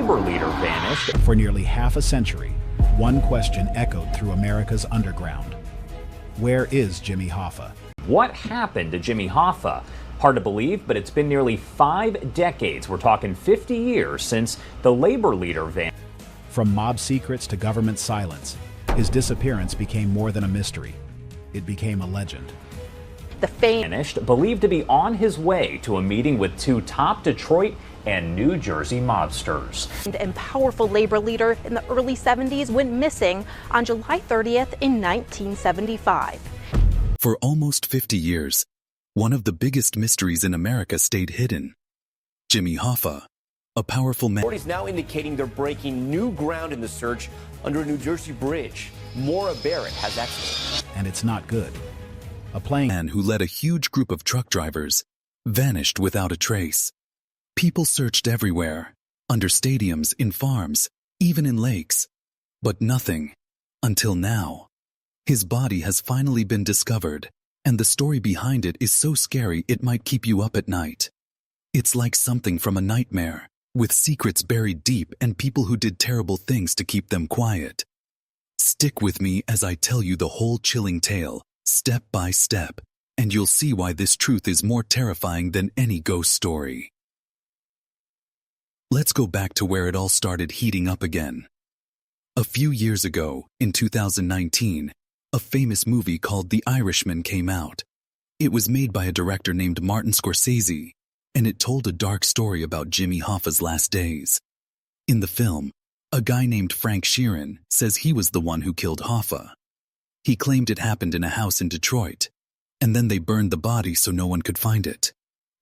labor leader vanished. For nearly half a century, one question echoed through America's underground. Where is Jimmy Hoffa? What happened to Jimmy Hoffa? Hard to believe, but it's been nearly 5 decades. We're talking 50 years since the labor leader vanished. From mob secrets to government silence, his disappearance became more than a mystery. It became a legend. The Vanished, believed to be on his way to a meeting with 2 top Detroit and New Jersey mobsters. And powerful labor leader in the early 70s went missing on July 30th in 1975. For almost 50 years, one of the biggest mysteries in America stayed hidden. Jimmy Hoffa, a powerful man. Authorities now indicating they're breaking new ground in the search under a New Jersey bridge. Maura Barrett has access. And it's not good. A man who led a huge group of truck drivers vanished without a trace. People searched everywhere, under stadiums, in farms, even in lakes. But nothing, until now. His body has finally been discovered, and the story behind it is so scary it might keep you up at night. It's like something from a nightmare, with secrets buried deep and people who did terrible things to keep them quiet. Stick with me as I tell you the whole chilling tale, step by step, and you'll see why this truth is more terrifying than any ghost story. Let's go back to where it all started heating up again. A few years ago, in 2019, a famous movie called The Irishman came out. It was made by a director named Martin Scorsese, and it told a dark story about Jimmy Hoffa's last days. In the film, a guy named Frank Sheeran says he was the one who killed Hoffa. He claimed it happened in a house in Detroit, and then they burned the body so no one could find it.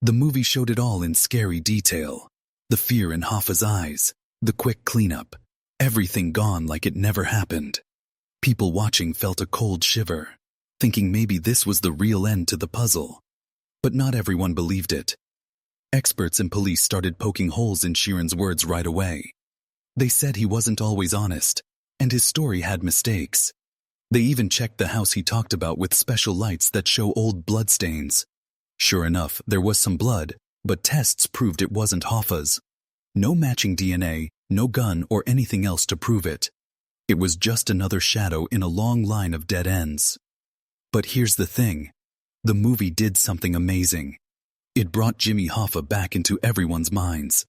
The movie showed it all in scary detail. The fear in Hoffa's eyes, the quick cleanup, everything gone like it never happened. People watching felt a cold shiver, thinking maybe this was the real end to the puzzle. But not everyone believed it. Experts and police started poking holes in Sheeran's words right away. They said he wasn't always honest, and his story had mistakes. They even checked the house he talked about with special lights that show old bloodstains. Sure enough, there was some blood, but tests proved it wasn't Hoffa's. No matching DNA, no gun or anything else to prove it. It was just another shadow in a long line of dead ends. But here's the thing. The movie did something amazing. It brought Jimmy Hoffa back into everyone's minds.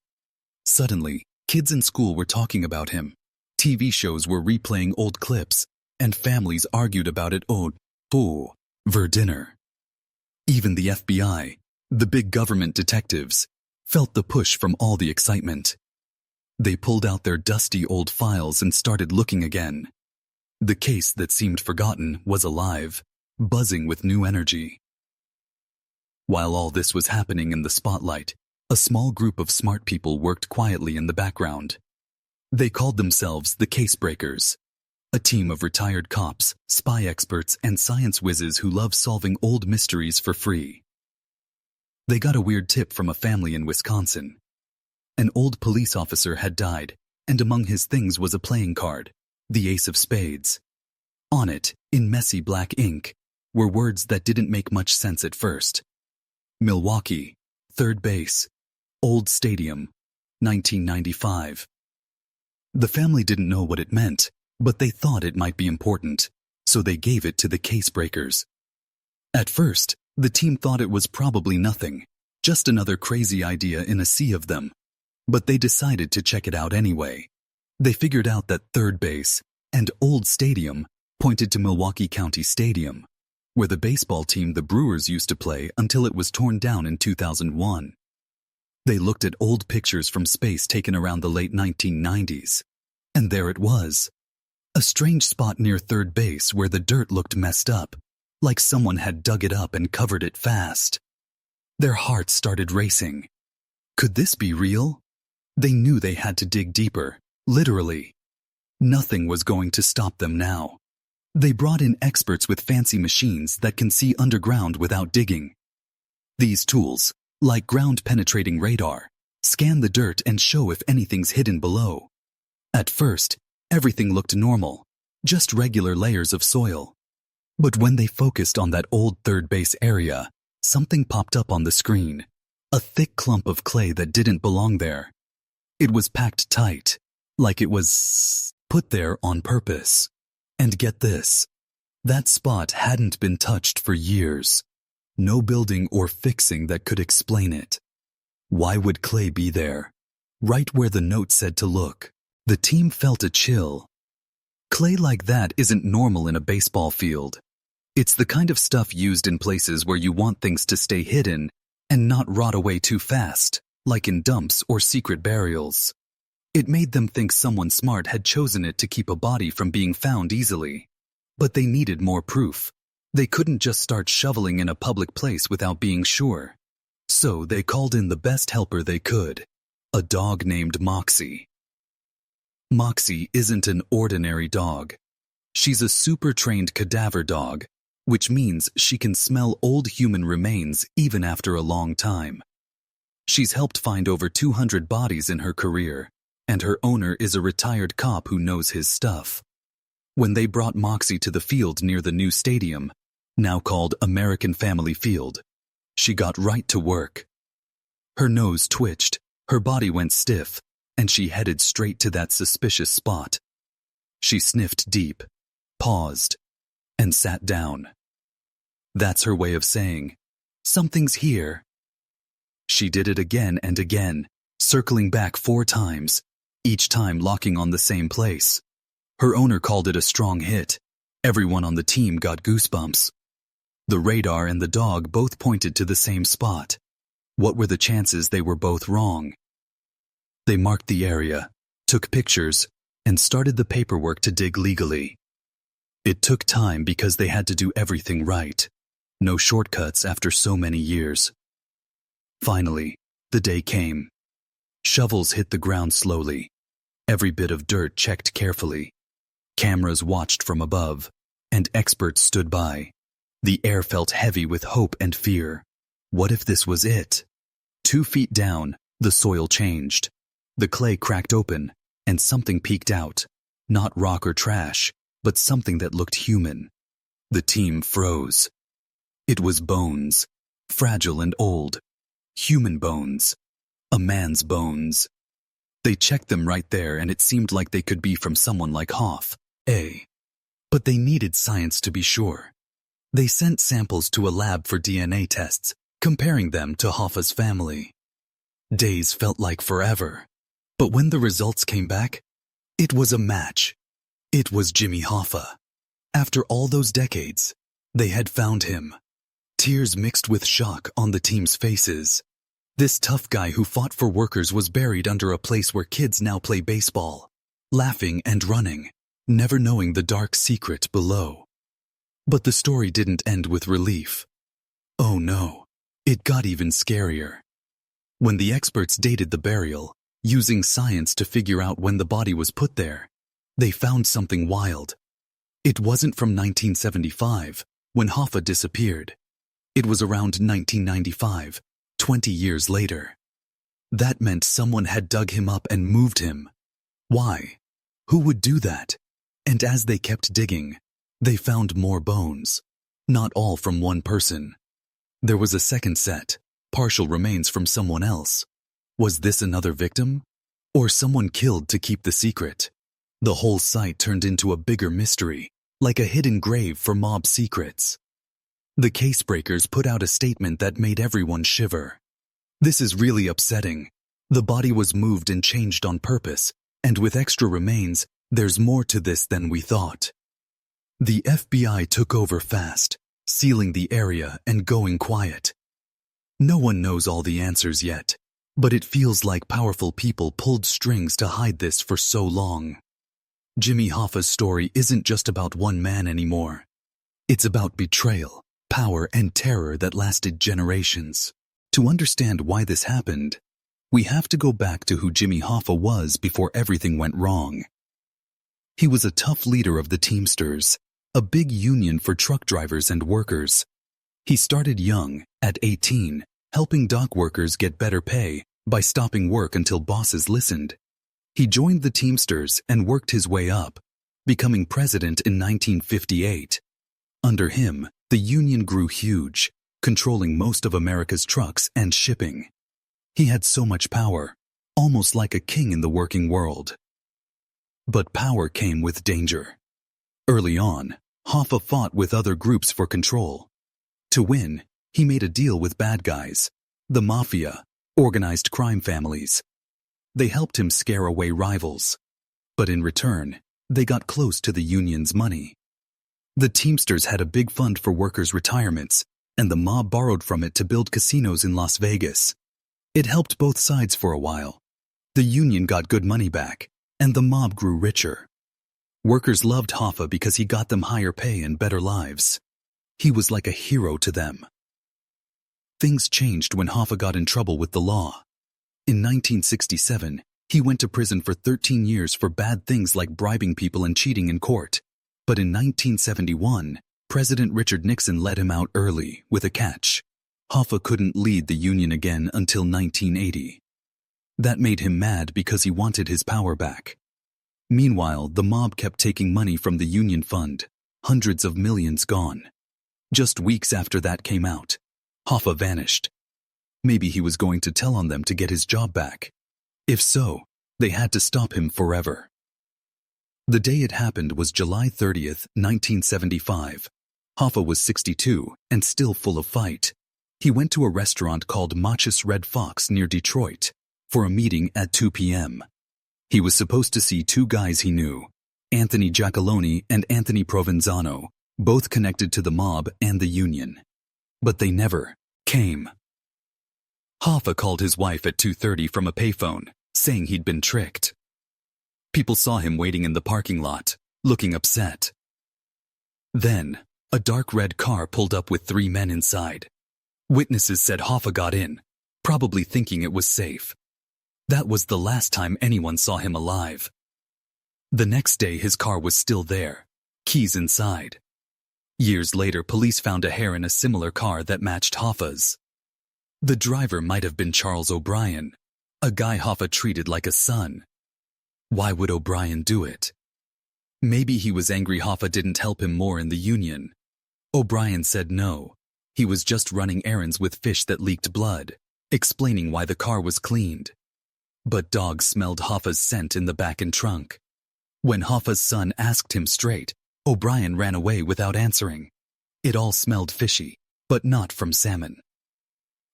Suddenly, kids in school were talking about him. TV shows were replaying old clips, and families argued about it over dinner. Even the FBI, the big government detectives, felt the push from all the excitement. They pulled out their dusty old files and started looking again. The case that seemed forgotten was alive, buzzing with new energy. While all this was happening in the spotlight, a small group of smart people worked quietly in the background. They called themselves the Case Breakers, a team of retired cops, spy experts, and science whizzes who love solving old mysteries for free. They got a weird tip from a family in Wisconsin. An old police officer had died, and among his things was a playing card, the Ace of Spades. On it, in messy black ink, were words that didn't make much sense at first. Milwaukee, third base, old stadium, 1995. The family didn't know what it meant, but they thought it might be important, so they gave it to the Case Breakers. At first, the team thought it was probably nothing, just another crazy idea in a sea of them. But they decided to check it out anyway. They figured out that third base and old stadium pointed to Milwaukee County Stadium, where the baseball team the Brewers used to play until it was torn down in 2001. They looked at old pictures from space taken around the late 1990s, and there it was. A strange spot near third base where the dirt looked messed up, like someone had dug it up and covered it fast. Their hearts started racing. Could this be real? They knew they had to dig deeper, literally. Nothing was going to stop them now. They brought in experts with fancy machines that can see underground without digging. These tools, like ground-penetrating radar, scan the dirt and show if anything's hidden below. At first, everything looked normal, just regular layers of soil. But when they focused on that old third base area, something popped up on the screen. A thick clump of clay that didn't belong there. It was packed tight, like it was put there on purpose. And get this, that spot hadn't been touched for years. No building or fixing that could explain it. Why would Clay be there? Right where the note said to look. The team felt a chill. Clay like that isn't normal in a baseball field. It's the kind of stuff used in places where you want things to stay hidden and not rot away too fast, like in dumps or secret burials. It made them think someone smart had chosen it to keep a body from being found easily. But they needed more proof. They couldn't just start shoveling in a public place without being sure. So they called in the best helper they could, a dog named Moxie. Moxie isn't an ordinary dog. She's a super-trained cadaver dog, which means she can smell old human remains even after a long time. She's helped find over 200 bodies in her career, and her owner is a retired cop who knows his stuff. When they brought Moxie to the field near the new stadium, now called American Family Field, she got right to work. Her nose twitched, her body went stiff, and she headed straight to that suspicious spot. She sniffed deep, paused, and sat down. That's her way of saying, "Something's here." She did it again and again, circling back 4 times, each time locking on the same place. Her owner called it a strong hit. Everyone on the team got goosebumps. The radar and the dog both pointed to the same spot. What were the chances they were both wrong? They marked the area, took pictures, and started the paperwork to dig legally. It took time because they had to do everything right. No shortcuts after so many years. Finally, the day came. Shovels hit the ground slowly. Every bit of dirt checked carefully. Cameras watched from above, and experts stood by. The air felt heavy with hope and fear. What if this was it? 2 feet down, the soil changed. The clay cracked open, and something peeked out. Not rock or trash, but something that looked human. The team froze. It was bones, fragile and old. Human bones. A man's bones. They checked them right there, and it seemed like they could be from someone like Hoffa. But they needed science to be sure. They sent samples to a lab for DNA tests, comparing them to Hoffa's family. Days felt like forever. But when the results came back, it was a match. It was Jimmy Hoffa. After all those decades, they had found him. Tears mixed with shock on the team's faces. This tough guy who fought for workers was buried under a place where kids now play baseball, laughing and running, never knowing the dark secret below. But the story didn't end with relief. Oh no, it got even scarier. When the experts dated the burial, using science to figure out when the body was put there, they found something wild. It wasn't from 1975, when Hoffa disappeared. It was around 1995, 20 years later. That meant someone had dug him up and moved him. Why? Who would do that? And as they kept digging, they found more bones. Not all from one person. There was a second set, partial remains from someone else. Was this another victim? Or someone killed to keep the secret? The whole site turned into a bigger mystery, like a hidden grave for mob secrets. The case breakers put out a statement that made everyone shiver. This is really upsetting. The body was moved and changed on purpose, and with extra remains, there's more to this than we thought. The FBI took over fast, sealing the area and going quiet. No one knows all the answers yet, but it feels like powerful people pulled strings to hide this for so long. Jimmy Hoffa's story isn't just about one man anymore. It's about betrayal, power, and terror that lasted generations. To understand why this happened, we have to go back to who Jimmy Hoffa was before everything went wrong. He was a tough leader of the Teamsters, a big union for truck drivers and workers. He started young, at 18, helping dock workers get better pay by stopping work until bosses listened. He joined the Teamsters and worked his way up, becoming president in 1958. Under him, the union grew huge, controlling most of America's trucks and shipping. He had so much power, almost like a king in the working world. But power came with danger. Early on, Hoffa fought with other groups for control. To win, he made a deal with bad guys, the mafia, organized crime families. They helped him scare away rivals. But in return, they got close to the union's money. The Teamsters had a big fund for workers' retirements, and the mob borrowed from it to build casinos in Las Vegas. It helped both sides for a while. The union got good money back, and the mob grew richer. Workers loved Hoffa because he got them higher pay and better lives. He was like a hero to them. Things changed when Hoffa got in trouble with the law. In 1967, he went to prison for 13 years for bad things like bribing people and cheating in court. But in 1971, President Richard Nixon let him out early with a catch. Hoffa couldn't lead the union again until 1980. That made him mad because he wanted his power back. Meanwhile, the mob kept taking money from the union fund, hundreds of millions gone. Just weeks after that came out, Hoffa vanished. Maybe he was going to tell on them to get his job back. If so, they had to stop him forever. The day it happened was July 30th, 1975. Hoffa was 62 and still full of fight. He went to a restaurant called Mach's Red Fox near Detroit for a meeting at 2 p.m. He was supposed to see two guys he knew, Anthony Giacalone and Anthony Provenzano, both connected to the mob and the union. But they never came. Hoffa called his wife at 2:30 from a payphone, saying he'd been tricked. People saw him waiting in the parking lot, looking upset. Then, a dark red car pulled up with 3 men inside. Witnesses said Hoffa got in, probably thinking it was safe. That was the last time anyone saw him alive. The next day his car was still there, keys inside. Years later, police found a hair in a similar car that matched Hoffa's. The driver might have been Charles O'Brien, a guy Hoffa treated like a son. Why would O'Brien do it? Maybe he was angry Hoffa didn't help him more in the union. O'Brien said no, he was just running errands with fish that leaked blood, explaining why the car was cleaned. But dogs smelled Hoffa's scent in the back and trunk. When Hoffa's son asked him straight, O'Brien ran away without answering. It all smelled fishy, but not from salmon.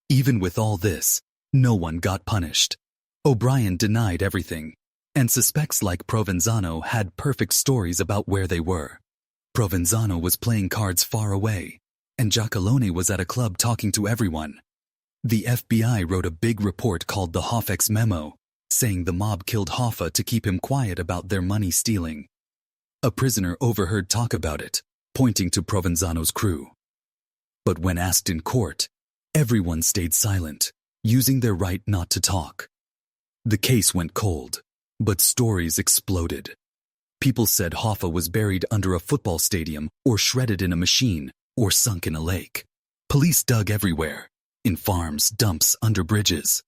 Even with all this, no one got punished. O'Brien denied everything, and suspects like Provenzano had perfect stories about where they were. Provenzano was playing cards far away, and Giacalone was at a club talking to everyone. The FBI wrote a big report called the Hoffa's Memo, saying the mob killed Hoffa to keep him quiet about their money stealing. A prisoner overheard talk about it, pointing to Provenzano's crew. But when asked in court, everyone stayed silent, using their right not to talk. The case went cold, but stories exploded. People said Hoffa was buried under a football stadium, or shredded in a machine, or sunk in a lake. Police dug everywhere, in farms, dumps, under bridges.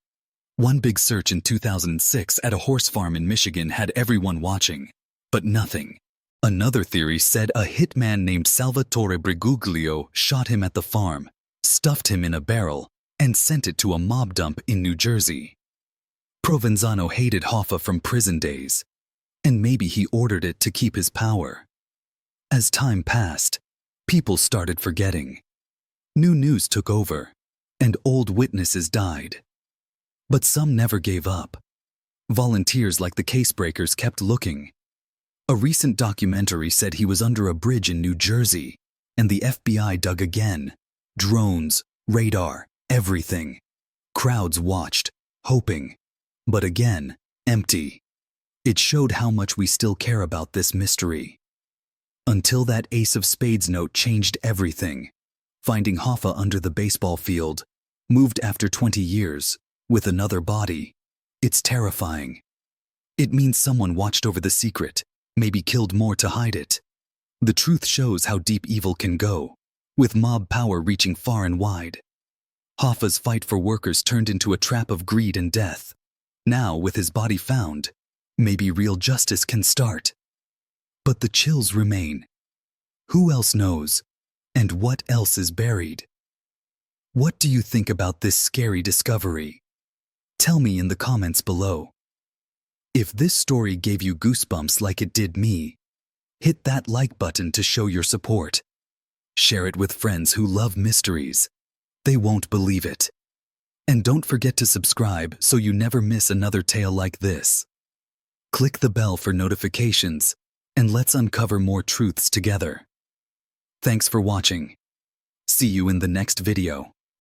One big search in 2006 at a horse farm in Michigan had everyone watching, but nothing. Another theory said a hitman named Salvatore Briguglio shot him at the farm, stuffed him in a barrel, and sent it to a mob dump in New Jersey. Provenzano hated Hoffa from prison days, and maybe he ordered it to keep his power. As time passed, people started forgetting. New news took over, and old witnesses died. But some never gave up. Volunteers like the Casebreakers kept looking. A recent documentary said he was under a bridge in New Jersey, and the FBI dug again. Drones, radar, everything. Crowds watched, hoping. But again, empty. It showed how much we still care about this mystery. Until that Ace of Spades note changed everything. Finding Hoffa under the baseball field, moved after 20 years, with another body. It's terrifying. It means someone watched over the secret, maybe killed more to hide it. The truth shows how deep evil can go, with mob power reaching far and wide. Hoffa's fight for workers turned into a trap of greed and death. Now, with his body found, maybe real justice can start. But the chills remain. Who else knows? And what else is buried? What do you think about this scary discovery? Tell me in the comments below. If this story gave you goosebumps like it did me, hit that like button to show your support. Share it with friends who love mysteries. They won't believe it. And don't forget to subscribe so you never miss another tale like this. Click the bell for notifications, and let's uncover more truths together. Thanks for watching. See you in the next video.